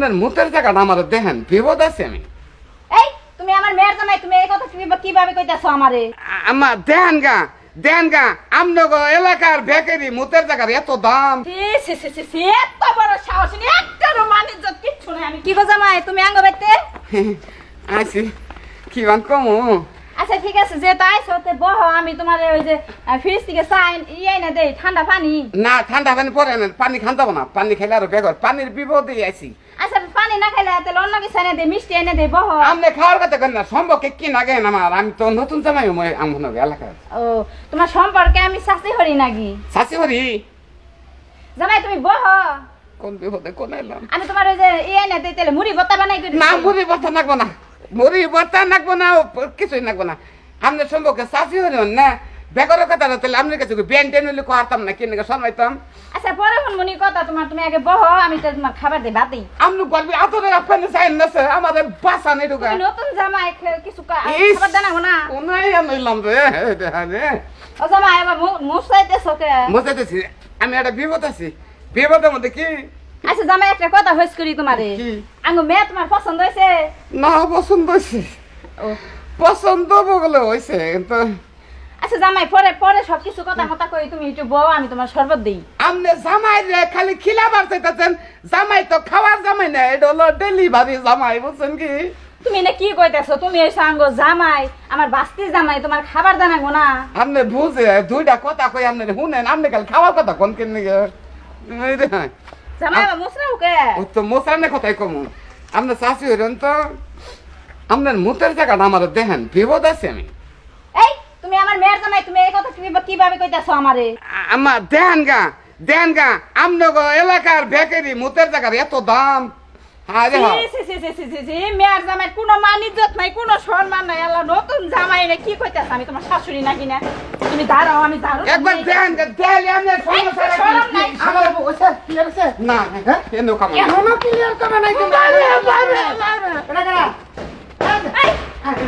আপনার মুতের জায়গাটা আমার দেখেন বিপদ আছে আমি এই তুমি আমার মেয়ের জামাই, তুমি এই কথা কিভাবে কইতাছো আমারে? আমার দেন গা আমনগো এলাকার বেকারি মুতের জায়গার এত দাম। এত বড় সাহস নেই, একটা রোমানিজ্জত কিচ্ছু নাই। আমি কি গো জামাই, তুমি আঙ্গ বাইতে আইছি কি বান কমু। আচ্ছা ঠিক আছে, যে তাই সতে বহ, আমি তোমার ওই যে ফ্রিজ থেকে চাই ইয়ে না দেই ঠান্ডা পানি। না ঠান্ডা পানি পরে না, পানি খান যাবো না, পানি খাইলে আরো বেগর পানির বিপদে আইছি। আচ্ছা পানি না খাইলে তাহলে অন্য কিছু এনে দে, মিষ্টি এনে দে, বহ। আমনে খাওয়ার কথা কেন না, সম্পর্কে কি নাগে আমার, আমি তো নতুন জামাই আমন এলাকার। ও তোমার সম্পর্কে আমি শাস্তি হরি নাকি? শাসি হরি জামাই তুমি বহ, কোন বিপদে কোন এলাম। আমি তোমার ওই যে ইয়ে এনে দেই, তাহলে মুড়ি ভর্তা বানাই করি। না মুড়ি ভর্তা নাকবো না, মুড়ি ভর্তা নাকবো না, কিছুই নাকবো না। আপনার সম্পর্কে শাসি হরি না বেগরের কথা, তাহলে আপনার কাছে ব্যান টেন হলে করতাম না, কেন শোনাইতাম। আচ্ছা পরে মনি কথা তোমার, তুমি আগে বহ, আমি তো তোমার খাবার দেই বাদ দেই। আমনু বলবি আতরে আপনার চাইন না স্যার, আমাদের বাসা নেই ঢুকা। নতুন জামাই কিছু খাবার দেনাবো না। কোনাই আনলাম রে রে। ও জামাই এবার মুসাইতেছো কে? বুঝাইতেছি আমি একটা বিপদ আছি, বিপদের মধ্যে কি। আচ্ছা জামাই একটা কথা হইস করি তোমারে, আঙ্গো মেয়ে তোমার পছন্দ হয়েছে? না পছন্দ হয়েছে, ও পছন্দ বলে হয়েছে কিন্তু। আচ্ছা জামাই পরে পরে সবকিছু কথা মতা কই, তুমি একটু বউ, আমি তোমার শরবত দেই। আপনি জামাই রে খালি খিলাবার চাইতেছেন, জামাই তো খাওয়ার জামাই না, এটা হলো ডেলিভারি জামাই, বুঝছেন কি। তুমি না কি কইতেছো, তুমি এসে আঙ্গো জামাই, আমার বাস্তি জামাই, তোমার খাবার জানাগো না। আপনি বুঝে দুইটা কথা কই আপনি শুনেন, আপনি খালি খাওয়ার কথা কোন কেন জামাই আবার মুসরাও কে? ও তো মোসানের কথাই কম। আপনার শাশি হইলেন তো, আপনার মুতের জায়গাটা আমার দেখেন বিপদ আছে আমি। এই তুমি আমার মেয়ের জামাই, তুমি এই কথা কিভাবে কইতাছো আমারে? আমার দেন গা আমনগো এলাকার বেকারি মুতের জায়গার এত দাম। মেয়ের জামাই কোনো মান ইজ্জত নাই, কোনো সম্মান নাই। আল্লাহ নতুন জামাই না কি কইতাছ, আমি তোমার শাশুড়ি নাকি না? তুমি দাঁড়াও, আমি দাঁড়াও। একবার দেন দেন আমনে সমস্যা শরম নাই। আমার ওসে ক্লিয়ার আছে না, হ্যাঁ কেন কাম এখনো ক্লিয়ার করে নাই তুমি।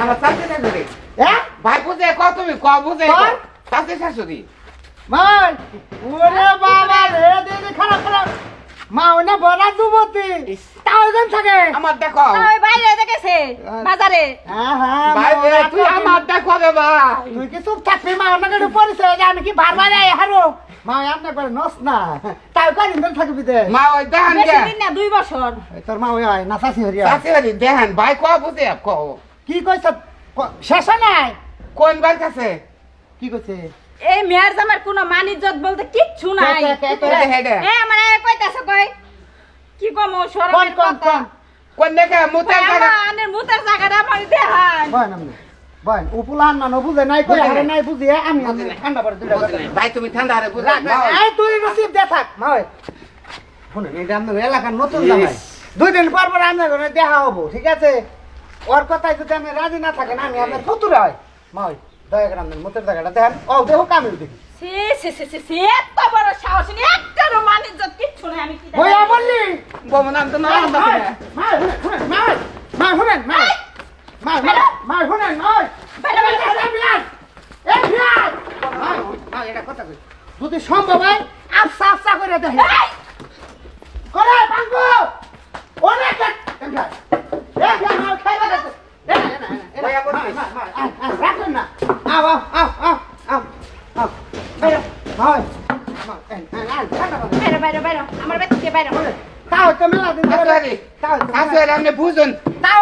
আমার সাথে না করে হ্যাঁ ভাই বুঝে কও, তুমি কও বুঝে সাথে শাশুড়ি মাই ওরে বাবা রে, দিদি খারাপ খারাপ মা ওনা বড় যুবতী তাও যেন থাকে। আমার দেখো ওই বাইরে দেখেছে বাজারে। হ্যাঁ হ্যাঁ ভাই তুই আমার দেখো রে ভাই, তুই কি চুপ থাকবি? মা ওনাকে পরিচয় আমি কি বারবার আই হারো মা আপনি করে নস না তাও করিন দিন থাকবি দে মা ওই দেন বেশি গে দিন না, 2 বছর। তোর মা ওই আয় নাচাছি হরিয়া শাশুড়ি দেন ভাই কও বুঝে কও কি কইছ শেষ নাই? কোন বার কাছে কি কইছে? এই মেয়ের জামার কোনো মান ইজ্জত বলতে কিচ্ছু নাই। এ মানে কইতাছ কই কি কম শরমের কথা। কোন দেখে মুতের জায়গা আমার মুতের জায়গাটা আমার দেখান। বয় নামনে বয় উপলান না বুঝে নাই কই আরে নাই বুঝিয়ে আমি ঠান্ডা পড়ে দুইটা কথা ভাই তুমি ঠান্ডা রে বুঝা এই তুই রসিদ দে থাক মাই শুনে এটা আমাদের এলাকার নতুন জামাই, 2 দিন পর পর আমরা ঘরে দেখা হবো, ঠিক আছে? ওর কথাই যদি আমি রাজি না থাকেন আমি আপনার ফতুরা হয় মাই দয়া করে আপনার মতের জায়গাটা দেখেন। ও দেখো আমি দেখি সি সি সি সি সি এত বড় সাহস নেই, একটা মান ইজ্জত কিচ্ছু নাই। আমি কি বইয়া বললি বমনাম তো না মাই মাই মাই মাই শুনেন মাই মাই মাই শুনেন মাই বাইরে বাইরে এই বিয়ার মাই মাই এটা কথা কই যদি সম্ভব হয় আফসা আফসা করে দেখেন করে বাঙ্গো অনেক এমলা এই বিয়ার মাল খাইবা দে বইয়া বলছি রাখুন না আও আও আও আও আও বাইরে মাই বাইরে বাইরে বাইরে আমার বাড়ি থেকে বাইরে। তাও তো মেলা দিন শাশুড়ি শাশুড়ি আপনি বুঝুন,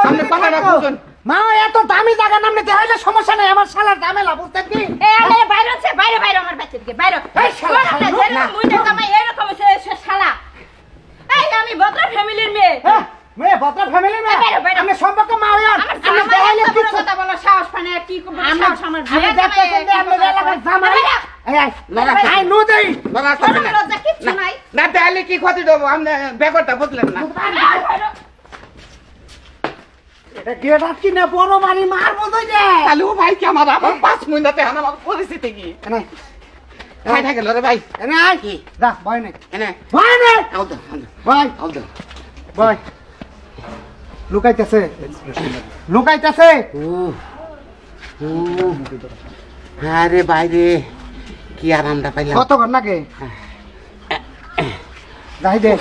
আপনি কথাটা বুঝুন। মা এত দামি জায়গা নামনে দেখাইলে সমস্যা নাই, আমার শালার ঝামেলা বুঝতেন কি? এ আরে বাইরে আছে, বাইরে বাইরে আমার বাড়ি থেকে বাইরে। এই শালা, মুইটা জামাই এরকম হইছে শালা। এই আমি ভদ্র ফ্যামিলির মেয়ে। হ্যাঁ মেয়ে ভদ্র ফ্যামিলি মেয়ে বাইরে, বাইরে। আমি সম্পর্ক মা হইয়ান আমার আমি জামাই দেখাইলে এত বড় কিছু কথা বলো, সাহস পায় না, কি করব সাহস আমার আমি ভাইয়ের দেখতে জামাই, চাই আমি এলাকার জামাই এই আই নো দেই বাবা শরম লজ্জা কিচ্ছু নাই। না তাহলে কি ক্ষতি দেবো, আপনি ব্যাপারটা বুঝলেন না। এটা গেট আটকি না বড় মারি মার বোঝাই দে তাহলে ও ভাই কি আমার 5 মিনিটে আমার পরিস্থিতি কি না খাই থাকে রে ভাই। এনে আই কি দা ভয় নাই এনে ভয় নাই আও তো ভয় আও তো ভয় লুকাইতেছে লুকাইতেছে আরে বাইরে কি আরামটা পাইলাম। কত ঘন্টা কে যাই দে